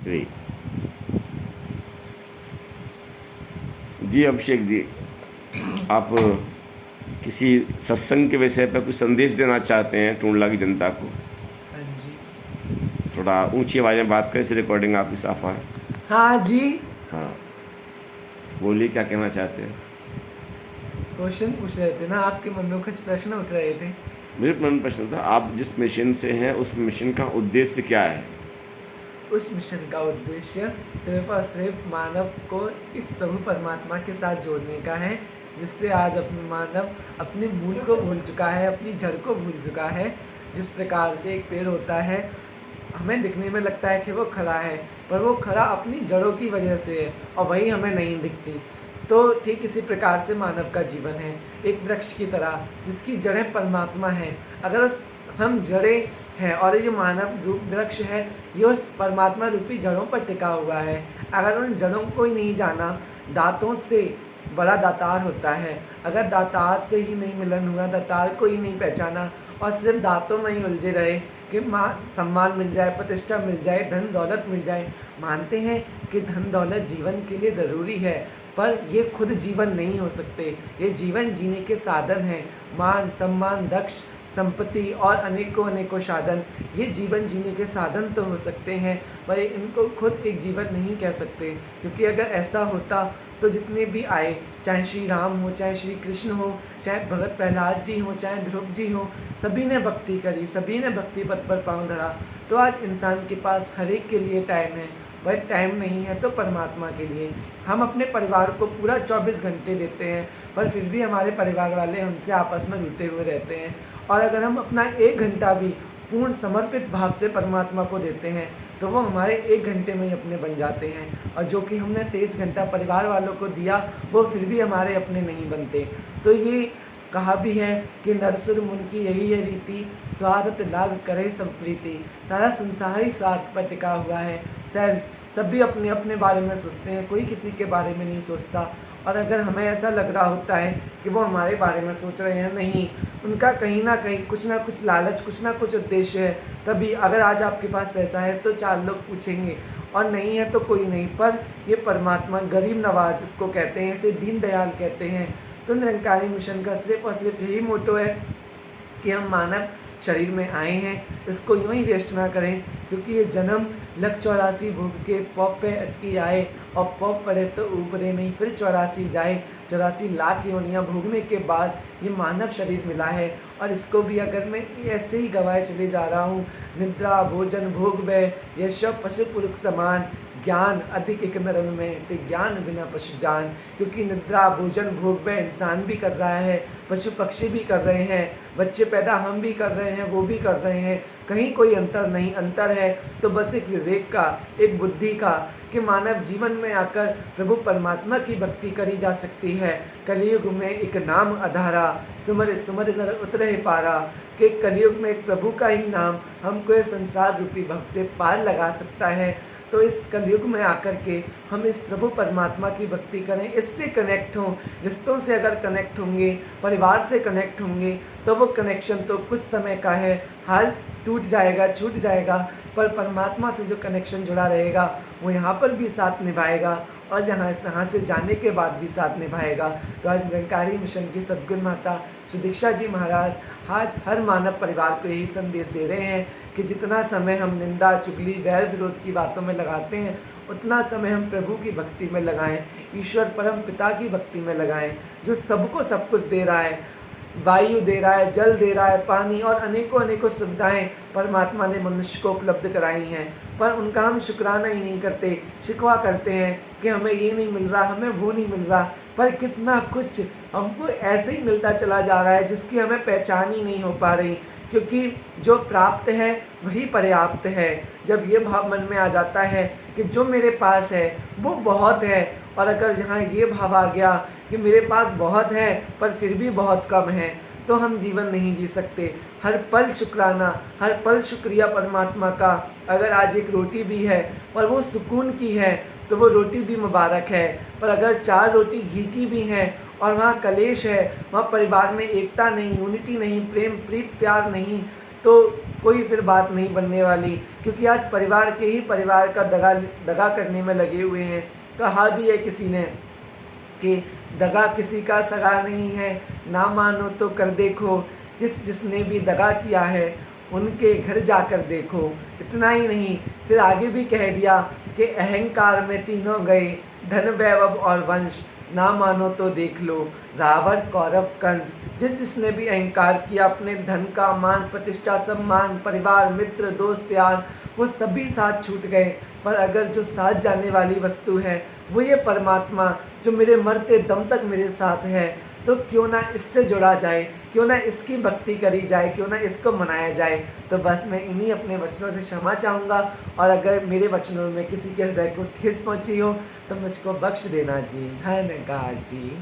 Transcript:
जी जी। अभिषेक जी, आप किसी सत्संग के विषय पर कुछ संदेश देना चाहते हैं टूंडला की जनता को? हाँ जी। थोड़ा ऊंची आवाज़ में बात करें, इस रिकॉर्डिंग आपकी साफ है। हाँ जी। हाँ, बोलिए, क्या कहना चाहते हैं? क्वेश्चन पूछ रहे थे ना, आपके मन में कुछ प्रश्न उठ रहे थे। मेरे मन में प्रश्न था, आप जिस मिशन से हैं उस मिशन का उद्देश्य क्या है? उस मिशन का उद्देश्य सिर्फ और सिर्फ मानव को इस प्रभु परमात्मा के साथ जोड़ने का है, जिससे आज अपने मानव अपने मूल को भूल चुका है, अपनी जड़ को भूल चुका है। जिस प्रकार से एक पेड़ होता है, हमें दिखने में लगता है कि वो खड़ा है, पर वो खड़ा अपनी जड़ों की वजह से है, और वही हमें नहीं दिखती। तो ठीक इसी प्रकार से मानव का जीवन है, एक वृक्ष की तरह जिसकी जड़ें परमात्मा है। अगर हम जड़ें हैं और ये जो मानव रूप वृक्ष है, ये उस परमात्मा रूपी जड़ों पर टिका हुआ है। अगर उन जड़ों को ही नहीं जाना, दांतों से बड़ा दातार होता है, अगर दातार से ही नहीं मिलन हुआ, दातार को ही नहीं पहचाना और सिर्फ दांतों में ही उलझे रहे कि सम्मान मिल जाए, प्रतिष्ठा मिल जाए, धन दौलत मिल जाए। मानते हैं कि धन दौलत जीवन के लिए ज़रूरी है, पर ये खुद जीवन नहीं हो सकते। ये जीवन जीने के साधन हैं। मान सम्मान दक्ष संपत्ति और अनेकों अनेकों साधन, ये जीवन जीने के साधन तो हो सकते हैं, पर इनको खुद एक जीवन नहीं कह सकते। क्योंकि अगर ऐसा होता तो जितने भी आए, चाहे श्री राम हो, चाहे श्री कृष्ण हो, चाहे भगत प्रहलाद जी हो, चाहे ध्रुव जी हो, सभी ने भक्ति करी, सभी ने भक्ति पथ पर पांव धरा। तो आज इंसान के पास हर एक के लिए टाइम है, वह टाइम नहीं है तो परमात्मा के लिए। हम अपने परिवार को पूरा 24 घंटे देते हैं, पर फिर भी हमारे परिवार वाले हमसे आपस में रूठे हुए रहते हैं। और अगर हम अपना 1 घंटा भी पूर्ण समर्पित भाव से परमात्मा को देते हैं, तो वो हमारे 1 घंटे में ही अपने बन जाते हैं। और जो कि हमने 23 घंटा परिवार वालों को दिया, वो फिर भी हमारे अपने नहीं बनते। तो ये कहा भी है कि नरसुर मुन की यही है रीति, स्वार्थ लाभ करे सब प्रीति। सारा संसार ही स्वार्थ पर टिका हुआ है, सेल्फ। सभी अपने अपने बारे में सोचते हैं, कोई किसी के बारे में नहीं सोचता। और अगर हमें ऐसा लग रहा होता है कि वो हमारे बारे में सोच रहे हैं, नहीं, उनका कहीं ना कहीं कुछ ना कुछ लालच, कुछ ना कुछ उद्देश्य है। तभी अगर आज आपके पास पैसा है तो 4 लोग पूछेंगे, और नहीं है तो कोई नहीं। पर ये परमात्मा गरीब नवाज इसको कहते हैं, इसे दीनदयाल कहते हैं। तो निरंकारी मिशन का सिर्फ और सिर्फ यही मोटो है कि हम मानव शरीर में आए हैं, इसको यूं ही वेस्ट ना करें। क्योंकि ये जन्म लग 84 भोग के पॉप पे अटकी आए, और पॉप पड़े तो ऊपरे नहीं, फिर 84 जाए। 84 लाख योनियाँ भोगने के बाद ये मानव शरीर मिला है। और इसको भी अगर मैं ऐसे ही गवाए चले जा रहा हूँ, निद्रा भोजन भोग व्यय ये सब पशु पुरुष समान, ज्ञान अधिक एक नरन में ते ज्ञान बिना पशु जान। क्योंकि निद्रा भोजन भोग व्यय इंसान भी कर रहा है, पशु पक्षी भी कर रहे हैं, बच्चे पैदा हम भी कर रहे हैं, वो भी कर रहे हैं। कहीं कोई अंतर नहीं। अंतर है तो बस एक विवेक का, एक बुद्धि का, कि मानव जीवन में आकर प्रभु परमात्मा की भक्ति करी जा सकती है। कलयुग में एक नाम अधारा, सुमर सुमर नर उतरे पारा। कि कलयुग में एक प्रभु का ही नाम हमको इस संसार रूपी भव से पार लगा सकता है। तो इस कलयुग में आकर के हम इस प्रभु परमात्मा की भक्ति करें, इससे कनेक्ट हों। रिश्तों से अगर कनेक्ट होंगे, परिवार से कनेक्ट होंगे, तो वो कनेक्शन तो कुछ समय का है, हाल टूट जाएगा, छूट जाएगा। पर परमात्मा से जो कनेक्शन जुड़ा रहेगा, वो यहाँ पर भी साथ निभाएगा, और यहाँ से जाने के बाद भी साथ निभाएगा। तो आज निरंकारी मिशन की सद्गुरु माता सुदीक्षा जी महाराज आज हर मानव परिवार को यही संदेश दे रहे हैं कि जितना समय हम निंदा चुगली वैर विरोध की बातों में लगाते हैं, उतना समय हम प्रभु की भक्ति में लगाएं, ईश्वर परम पिता की भक्ति में लगाएं, जो सबको सब कुछ दे रहा है। वायु दे रहा है, जल दे रहा है, पानी और अनेकों अनेकों सुविधाएं परमात्मा ने मनुष्य को उपलब्ध कराई हैं। पर उनका हम शुक्राना ही नहीं करते, शिकवा करते हैं कि हमें ये नहीं मिल रहा, हमें वो नहीं मिल रहा। पर कितना कुछ हमको ऐसे ही मिलता चला जा रहा है, जिसकी हमें पहचान ही नहीं हो पा रही। क्योंकि जो प्राप्त है वही पर्याप्त है। जब ये भाव मन में आ जाता है कि जो मेरे पास है वो बहुत है, और अगर यहाँ ये भाव आ गया कि मेरे पास बहुत है पर फिर भी बहुत कम है, तो हम जीवन नहीं जी सकते। हर पल शुक्राना, हर पल शुक्रिया परमात्मा का। अगर आज एक रोटी भी है पर वो सुकून की है, तो वो रोटी भी मुबारक है। पर अगर 4 रोटी घी की भी हैं और वहाँ कलेश है, वहाँ परिवार में एकता नहीं, यूनिटी नहीं, प्रेम प्रीत प्यार नहीं, तो कोई फिर बात नहीं बनने वाली, क्योंकि आज परिवार के ही परिवार का दगा करने में लगे हुए हैं। कहा भी है किसी ने कि दगा किसी का सगा नहीं है, ना मानो तो कर देखो, जिसने भी दगा किया है उनके घर जाकर देखो। इतना ही नहीं, फिर आगे भी कह दिया कि अहंकार में तीनों गए, धन वैभव और वंश, ना मानो तो देख लो रावण कौरव कंस। जिसने भी अहंकार किया, अपने धन का, मान प्रतिष्ठा, सम्मान, परिवार, मित्र, दोस्त, यार, वो सभी साथ छूट गए। पर अगर जो साथ जाने वाली वस्तु है वो ये परमात्मा, जो मेरे मरते दम तक मेरे साथ है, तो क्यों ना इससे जुड़ा जाए, क्यों ना इसकी भक्ति करी जाए, क्यों ना इसको मनाया जाए। तो बस मैं इन्हीं अपने वचनों से क्षमा चाहूँगा, और अगर मेरे वचनों में किसी के हृदय को ठेस पहुँची हो तो मुझको बख्श देना जी। धन्यवाद जी।